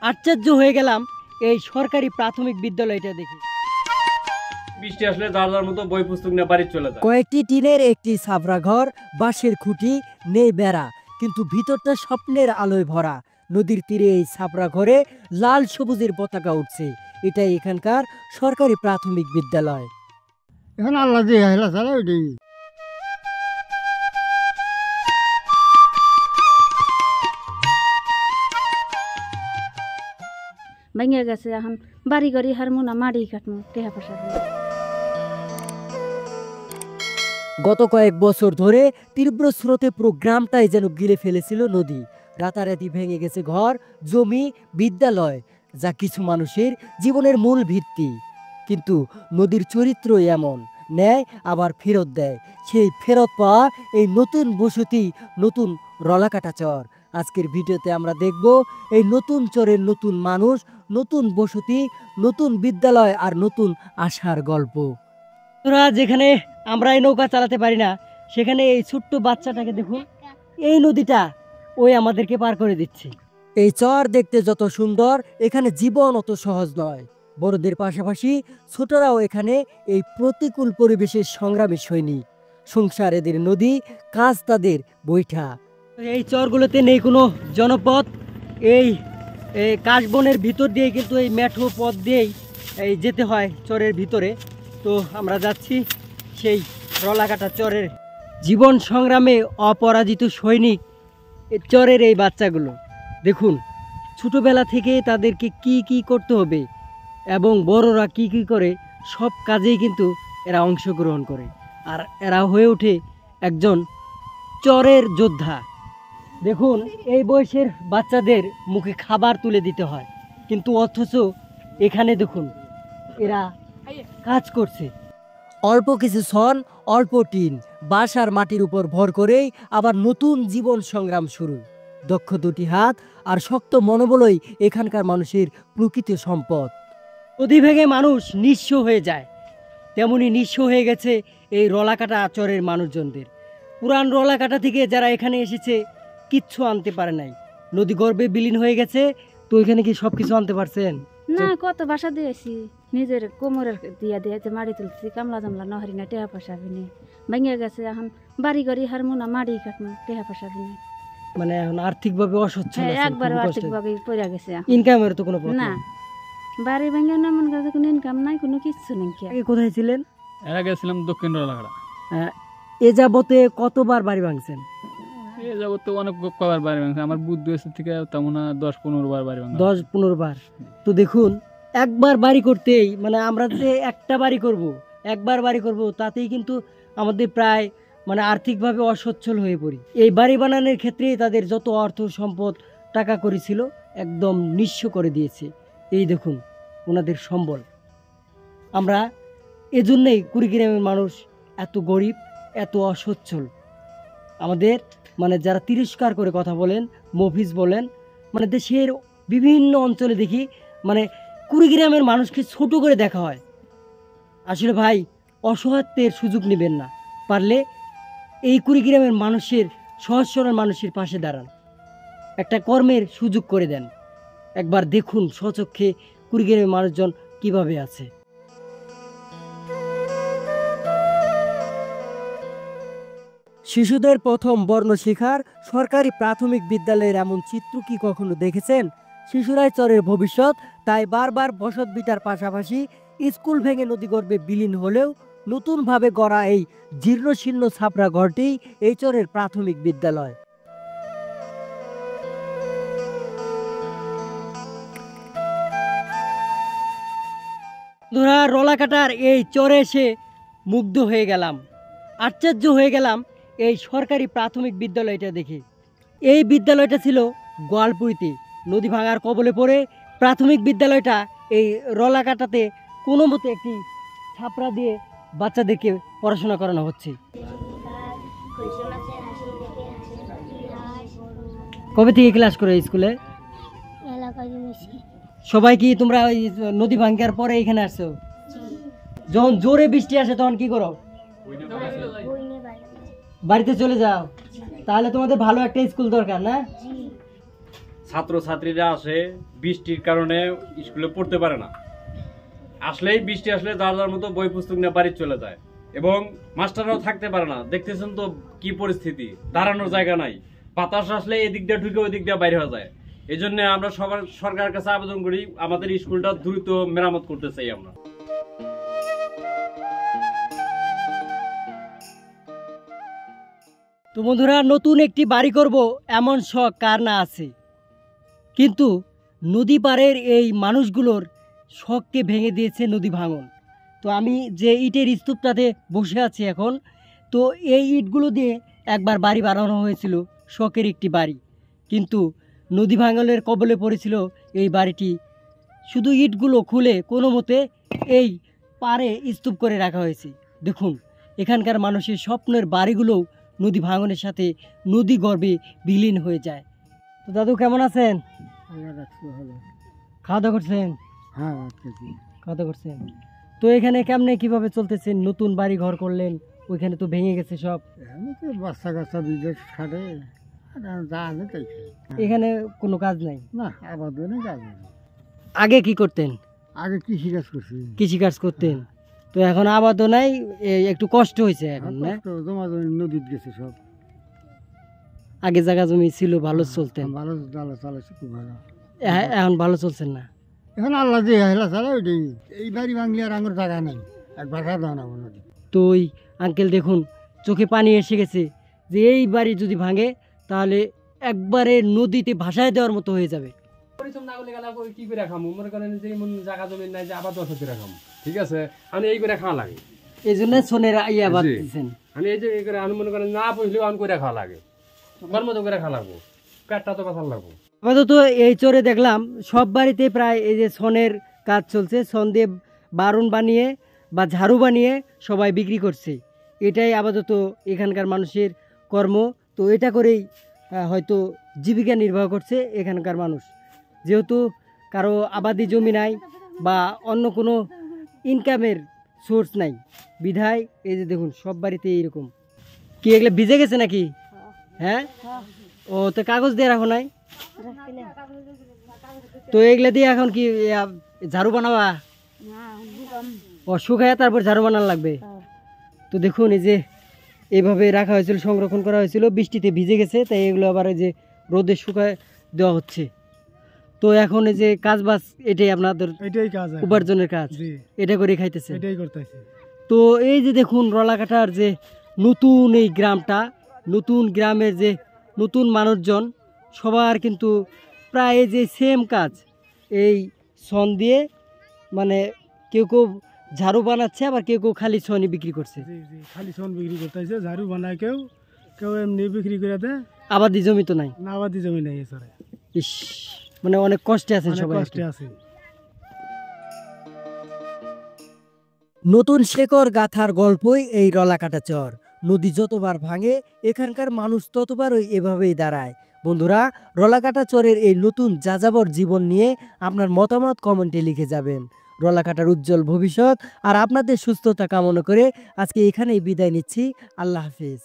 আশ্চর্য হয়ে গেলাম এই সরকারি প্রাথমিক বিদ্যালয়টা দেখে। বৃষ্টি আসলে যার যার মতো বই পুস্তক নিয়ে বাড়ি চলে যায়। কয়েকটি টিনের একটি ছাপরা ঘর, বাঁশের খুঁটি, নেই বেড়া, কিন্তু ভিতরটা স্বপ্নের আলোয় ভরা। নদীর তীরে এই ছাপরা ঘরে লাল সবুজের পতাকা উঠছে। এটাই এখানকার সরকারি প্রাথমিক বিদ্যালয়। এখন আল্লাহ দিয়ে হেলা ছাড়া ওইটাই। ভেঙে গেছে, এখন বাড়ি গাড়ি হারমু না মাড়ি কাটমু, টেহা পয়সা নেই। গত কয়েক বছর ধরে তীব্র স্রোতে পুরো গ্রামটাই যেন গিলে ফেলেছিল নদী। রাতারাতি ভেঙে গেছে ঘর, জমি, বিদ্যালয়, যা কিছু মানুষের জীবনের মূল ভিত্তি। কিন্তু নদীর চরিত্রই এমন, নেয় আবার ফেরত দেয়। সেই ফেরত পাওয়া এই নতুন বসতি, নতুন রলাকাটা চর। আজকের ভিডিওতে আমরা দেখব এই নতুন চরের নতুন মানুষ, নতুন বসতি, নতুন বিদ্যালয় আর নতুন আশার গল্প। তোরা যেখানে আমরা এই নৌকা চালাতে পারি না, সেখানে এই ছোট্ট বাচ্চাটাকে দেখুন, এই নদীটা ওই আমাদেরকে পার করে দিচ্ছে। এই চর দেখতে যত সুন্দর, এখানে জীবন অত সহজ নয়। বড়দের পাশাপাশি ছোটরাও এখানে এই প্রতিকূল পরিবেশের সংগ্রামী সৈনিক। সংসার এদের নদী, কাজ তাদের বৈঠা। এই চরগুলোতে নেই কোনো জনপথ। এই কাশবনের ভিতর দিয়ে কিন্তু এই মেঠো পথ দিয়েই যেতে হয় চরের ভিতরে। তো আমরা যাচ্ছি সেই রলাকাটা চরের জীবন সংগ্রামে অপরাজিত সৈনিক চরের এই বাচ্চাগুলো। দেখুন, ছোটোবেলা থেকে তাদেরকে কি কি করতে হবে এবং বড়রা কি কি করে, সব কাজেই কিন্তু এরা অংশগ্রহণ করে। আর এরা হয়ে ওঠে একজন চরের যোদ্ধা। দেখুন, এই বয়সের বাচ্চাদের মুখে খাবার তুলে দিতে হয়, কিন্তু অথচ এখানে দেখুন এরা কাজ করছে। অল্প কিছু ছন, অল্প টিন, বাঁশ আর মাটির উপর ভর করেই আবার নতুন জীবন সংগ্রাম শুরু। দক্ষ দুটি হাত আর শক্ত মনোবলই এখানকার মানুষের প্রকৃত সম্পদ। নদী ভেঙে মানুষ নিঃস্ব হয়ে যায়, তেমনি নিঃস্ব হয়ে গেছে এই রলাকাটা চরের মানুষজনদের। পুরান রলাকাটা থেকে যারা এখানে এসেছে কিচ্ছু আনতে পারে নাই, নদী গর্ভে বিলীন হয়ে গেছে। তো এখানে কি সব কিছু আনতে পারছেন? না, কত বাসা দিয়েছি, নিজের কোমরের দিয়া দিয়ে মাড়ি তুলছি, কামলা জামলা নহরি না, টেহা পয়সা বিনে ভেঙে গেছে। এখন বাড়ি গাড়ি হারমু না মাড়ি কাটমু, টেহা পয়সা বিনে। মানে এখন আর্থিকভাবে অসচ্ছল আছেন, একবার খুবই কষ্টে। আর্থিকভাবে পড়ে গেছে। ইনকামের তো কোনো পথ না, নেই। বাড়ি ভেঙে না, মনে কাছে কোনো ইনকাম নাই, কোনো কিচ্ছু নেই। আগে কোথায় ছিলেন? এর আগে ছিলাম দক্ষিণ রলাকাটা। এ যাবতে কতবার বাড়ি ভাঙছেন? এই যাবত তো অনেক কবার বাড়ি ভাঙছে। আমার বুদ্ধ হয়েছে থেকে তেমন 10-15 বার বাড়ি ভাঙা। 10-15 বার। তো দেখুন, একবার বাড়ি করতেই, মানে আমরা যে একটা বাড়ি করব, একবার বাড়ি করব, তাতেই কিন্তু আমাদের প্রায় মানে আর্থিকভাবে অসচ্ছল হয়ে পড়ি। এই বাড়ি বানানোর ক্ষেত্রে তাদের যত অর্থ সম্পদ টাকা করেছিল একদম নিঃস্ব করে দিয়েছে। এই দেখুন ওনাদের সম্বল। আমরা এজন্যই কুড়িগ্রামের মানুষ এত গরিব, এত অসচ্ছল। আমাদের মানে যারা তিরস্কার করে কথা বলেন, মফিজ বলেন, মানে দেশের বিভিন্ন অঞ্চলে দেখি মানে কুড়িগ্রামের মানুষকে ছোট করে দেখা হয়। আসলে ভাই, অসহায়ত্বের সুযোগ নেবেন না, পারলে এই কুড়িগ্রামের মানুষের, সহজ সরল মানুষের পাশে দাঁড়ান, একটা কর্মের সুযোগ করে দেন। একবার দেখুন স্বচক্ষে কুড়িগ্রামের মানুষজন কিভাবে আছে। শিশুদের প্রথম বর্ণ শেখার সরকারি প্রাথমিক বিদ্যালয়ের এমন চিত্র কি কখনো দেখেছেন? শিশুরাই চরের ভবিষ্যৎ, তাই বারবার বসত ভিটার পাশাপাশি স্কুল ভেঙে নদীগর্ভে বিলীন হলেও নতুনভাবে গড়া এই জীর্ণশীর্ণ ছাপড়া ঘরটি এই চরের প্রাথমিক বিদ্যালয়। ধরা রলাকাটার এই চরে এসে মুগ্ধ হয়ে গেলাম, আশ্চর্য হয়ে গেলাম এই সরকারি প্রাথমিক বিদ্যালয়টা দেখে। এই বিদ্যালয়টা ছিল গোয়ালপুরিতে, নদী ভাঙার কবলে পড়ে প্রাথমিক বিদ্যালয়টা এই রলাকাটাতে কোনো মতে একটি ছাপড়া দিয়ে বাচ্চাদেরকে পড়াশোনা করানো হচ্ছে। কবে থেকে ক্লাস করে স্কুলে? সবাই কি তোমরা ওই নদী ভাঙার পরে এখানে আসছো? যখন জোরে বৃষ্টি আসে তখন কি করো? বাড়িতে চলে যাও। তাহলে তোমাদের ভালো একটা স্কুল দরকার না? ছাত্রছাত্রীরা আসে বৃষ্টির কারণে স্কুলে পড়তে পারে না, আসলেই বৃষ্টি আসলে যার যার মতো বই পুস্তক নিয়ে বাড়ি চলে যায় এবং মাস্টাররাও থাকতে পারে না। দেখতেছেন তো কি পরিস্থিতি, দাঁড়ানোর জায়গা নাই, বাতাস আসলে এদিক দিয়ে ঢুকে ওই দিক দিয়ে বাইরে হয়ে যায়। এই জন্য আমরা সবার সরকারের কাছে আবেদন করি আমাদের স্কুলটা দ্রুত মেরামত করতে চাই আমরা। তো বন্ধুরা, নতুন একটি বাড়ি করব এমন শখ কার না আছে, কিন্তু নদী পাড়ের এই মানুষগুলোর শখকে ভেঙে দিয়েছে নদী ভাঙন। তো আমি যে ইটের স্তূপটাতে বসে আছি এখন, তো এই ইটগুলো দিয়ে একবার বাড়ি বানানো হয়েছিল, শখের একটি বাড়ি, কিন্তু নদী ভাঙনের কবলে পড়েছিল এই বাড়িটি। শুধু ইটগুলো খুলে কোনো মতে এই পাড়ে স্তূপ করে রাখা হয়েছে। দেখুন, এখানকার মানুষের স্বপ্নের বাড়িগুলোও নদী ভাঙনের সাথে নদী গর্ভে বিলীন হয়ে যায়। তো দাদু কেমন আছেন? আল্লাহ রাখছে ভালো। খাওয়া দাওয়া করছেন? হ্যাঁ রাখতেছি। খাওয়া দাওয়া করছেন। তো এখানে কেমনে কিভাবে চলতেছেন? নতুন বাড়ি ঘর করলেন, ওইখানে তো ভেঙে গেছে সব। এখানে তো বাচ্চা কাচ্চা বিদেশ খাটে, আর যা আছে তাই খাই। এখানে কোনো কাজ নাই? না, আবার নেই, কাজ নেই। আগে কি করতেন? আগে কৃষিকাজ করছি। কৃষিকাজ করতেন, তো এখন আবাদও নাই, একটু কষ্ট হয়েছে এখন না? জমা জমি নদীত গেছে সব। আগে জায়গা জমি ছিল, ভালো চলতেন, ভালো ডালা চালাচ্ছে খুব ভালো। এখন ভালো চলছেন না? এখন আল্লাহ দিয়ে হেলা চালা ওইটাই। এই বাড়ি ভাঙলে আর আঙুর জায়গা নেই, এক বাসা দাও না নদী। তো ওই আঙ্কেল দেখুন, চোখে পানি এসে গেছে যে এই বাড়ি যদি ভাঙে তাহলে একবারে নদীতে ভাসায় দেওয়ার মতো হয়ে যাবে। পরিশ্রম না করলে গেলে কি করে খামু? মনে করেন যে এমন জায়গা জমি নাই যে আবার 10 করে খামু, ঠিক আছে? আমি এই করে খাওয়া লাগে, এই জন্য সোনের ইয়ে আবাদ জি। দিচ্ছেন। আমি এই যে এই করে আমি মনে করেন না বুঝলেও আমি করে খাওয়া লাগে, কর্ম তো করে খাওয়া লাগবো, পেটটা তো বাঁচার লাগবো। আপাতত এই চরে দেখলাম সব বাড়িতে প্রায় এই যে সনের কাজ চলছে, সন দিয়ে বারুন বানিয়ে বা ঝাড়ু বানিয়ে সবাই বিক্রি করছে। এটাই আপাতত এখানকার মানুষের কর্ম। তো এটা করেই হয়তো জীবিকা নির্বাহ করছে এখানকার মানুষ, যেহেতু কারো আবাদি জমি নাই বা অন্য কোনো ইনকামের সোর্স নাই বিধায় এই যে দেখুন সব বাড়িতে এইরকম। কি এগুলো ভিজে গেছে নাকি? হ্যাঁ, ও তো কাগজ দিয়ে রাখো নাই? তো এগুলা দিয়ে এখন কি ঝাড়ু বানাবা? ও শুকায় তারপর ঝাড়ু বানানো লাগবে। তো দেখুন এই যে এইভাবে রাখা হয়েছিল, সংরক্ষণ করা হয়েছিল, বৃষ্টিতে ভিজে গেছে, তাই এগুলো আবার এই যে রোদে শুকায় দেওয়া হচ্ছে। তো এখন এই যে কাজ বাজ এটাই আপনাদের এটাই কাজ, উপার্জনের কাজ, এটা করে খাইতেছে। এটাই করতেছি। তো এই যে দেখুন রলাকাটার যে নতুন এই গ্রামটা, নতুন গ্রামের যে নতুন মানুষজন সবার কিন্তু প্রায় এই যে সেম কাজ, এই সন দিয়ে মানে কেউ কেউ ঝাড়ু বানাচ্ছে, আবার কেউ কেউ খালি সনই বিক্রি করছে। খালি সন বিক্রি করতেছে, ঝাড়ু বানায় কেউ, কেউ এমনি বিক্রি করে দেয়। আবাদি জমি তো নাই, না আবাদি জমি নেই স্যার। ইস, মানে অনেক কষ্টে আছেন সবাই। কষ্টে আছে। নতুন শেকড় গাথার গল্পই এই রলাকাটা চর। নদী যতবার ভাঙে এখানকার মানুষ ততবারই এভাবেই দাঁড়ায়। বন্ধুরা, রলাকাটা চরের এই নতুন যাযাবর জীবন নিয়ে আপনার মতামত কমেন্টে লিখে যাবেন। রলাকাটার উজ্জ্বল ভবিষ্যৎ আর আপনাদের সুস্থতা কামনা করে আজকে এখানেই বিদায় নিচ্ছি। আল্লাহ হাফিজ।